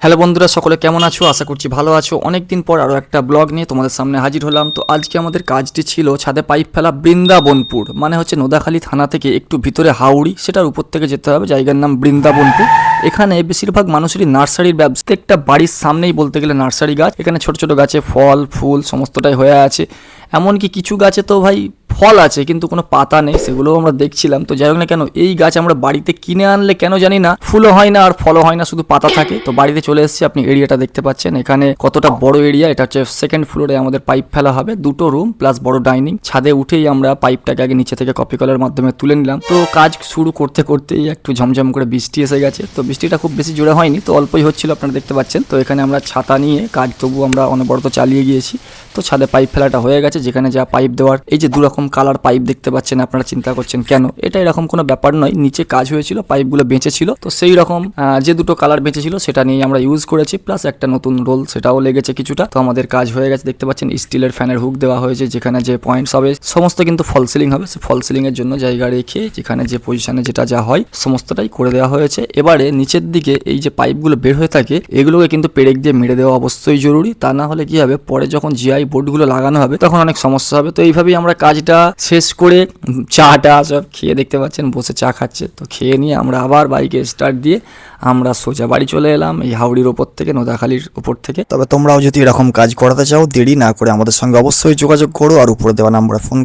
Hello বন্ধুরা, সকলে কেমন আছো? আশা করছি ভালো আছো। অনেকদিন পর আরও একটা ব্লগ নিয়ে তোমাদের সামনে হাজির হলাম। তো আজকে আমাদের কাজটি ছিল ছাদে পাইপ ফেলা বৃন্দাবনপুর, মানে হচ্ছে নোদাখালী থানা থেকে একটু ভিতরে হাওড়ি, সেটার উপর থেকে যেতে হবে। জায়গার নাম বৃন্দাবনপুর। এখানে বেশিরভাগ মানুষেরই নার্সারির ব্যবসা। একটা বাড়ির সামনেই বলতে গেলে নার্সারি গাছ। এখানে ছোট ছোট গাছে ফল ফুল সমস্তটাই হয়ে আছে। এমনকি কিছু গাছে তো ভাই ফল আছে কিন্তু কোনো পাতা নেই, সেগুলোও আমরা দেখছিলাম। তো যাই হোক না কেন, এই গাছ আমরা বাড়িতে কিনে আনলে কেন জানি না ফুলও হয় না আর ফলও হয় না, শুধু পাতা থাকে। তো বাড়িতে চলে এসেছি, আপনি এরিয়াটা দেখতে পাচ্ছেন এখানে কতটা বড় এরিয়া। এটা হচ্ছে সেকেন্ড ফ্লোরে আমাদের পাইপ ফেলা হবে, দুটো রুম প্লাস বড় ডাইনিং। ছাদে উঠেই আমরা পাইপটাকে আগে নিচে থেকে কপি কলের মাধ্যমে তুলে নিলাম। তো কাজ শুরু করতে করতেই একটু ঝমঝম করে বৃষ্টি এসে গেছে। তো বৃষ্টিটা খুব বেশি জোরে হয়নি, তো অল্পই হচ্ছিল, আপনারা দেখতে পাচ্ছেন। তো এখানে আমরা ছাতা নিয়ে কাজ তবু আমরা অনবরত চালিয়ে গিয়েছি। তো ছাদে পাইপ ফেলাটা হয়ে গেছে। যেখানে যা পাইপ দেওয়ার, এই যে দুরকম কালার পাইপ দেখতে পাচ্ছেন, আপনারা চিন্তা করছেন কেন, এটা এরকম কোনো ব্যাপার নয়। নিচে কাজ হয়েছিল, পাইপগুলো বেঁচেছিল, তো সেই রকম যে দুটো কালার বেঁচেছিল সেটা নিয়ে আমরা ইউজ করেছি, প্লাস একটা নতুন রোল সেটাও লেগেছে কিছুটা। তো আমাদের কাজ হয়ে গেছে, দেখতে পাচ্ছেন স্টিলের ফ্যানের হুক দেওয়া হয়েছে। যেখানে যে পয়েন্টস হবে সমস্ত কিন্তু ফল সিলিং হবে, সে ফল সিলিং এর জন্য জায়গা রেখে যেখানে যে পজিশনে যেটা যা হয় সমস্তটাই করে দেওয়া হয়েছে। এবারে নিচের দিকে এই যে পাইপগুলো বের হয়ে থাকে, এগুলোকে কিন্তু পেরেক দিয়ে মেরে দেওয়া অবশ্যই জরুরি। তা না হলে কি হবে, পরে যখন জিআই বোর্ডগুলো লাগানো হবে তখন অনেক সমস্যা হবে। তো এইভাবেই আমরা কাজটা শেষ করে চাটা সব খেয়ে, দেখতে পাচ্ছেন বসে চা খাচ্ছে। তো খেয়ে নিয়ে আমরা আবার বাইকে স্টার্ট দিয়ে আমরা সোজা বাড়ি চলে এলাম, এই হাওড়ির ওপর থেকে, নোদাখালীর ওপর থেকে। তবে তোমরাও যদি এরকম কাজ করাতে চাও, দেরি না করে আমাদের সঙ্গে অবশ্যই যোগাযোগ করো আর উপরে দেওয়া নাম্বারে ফোন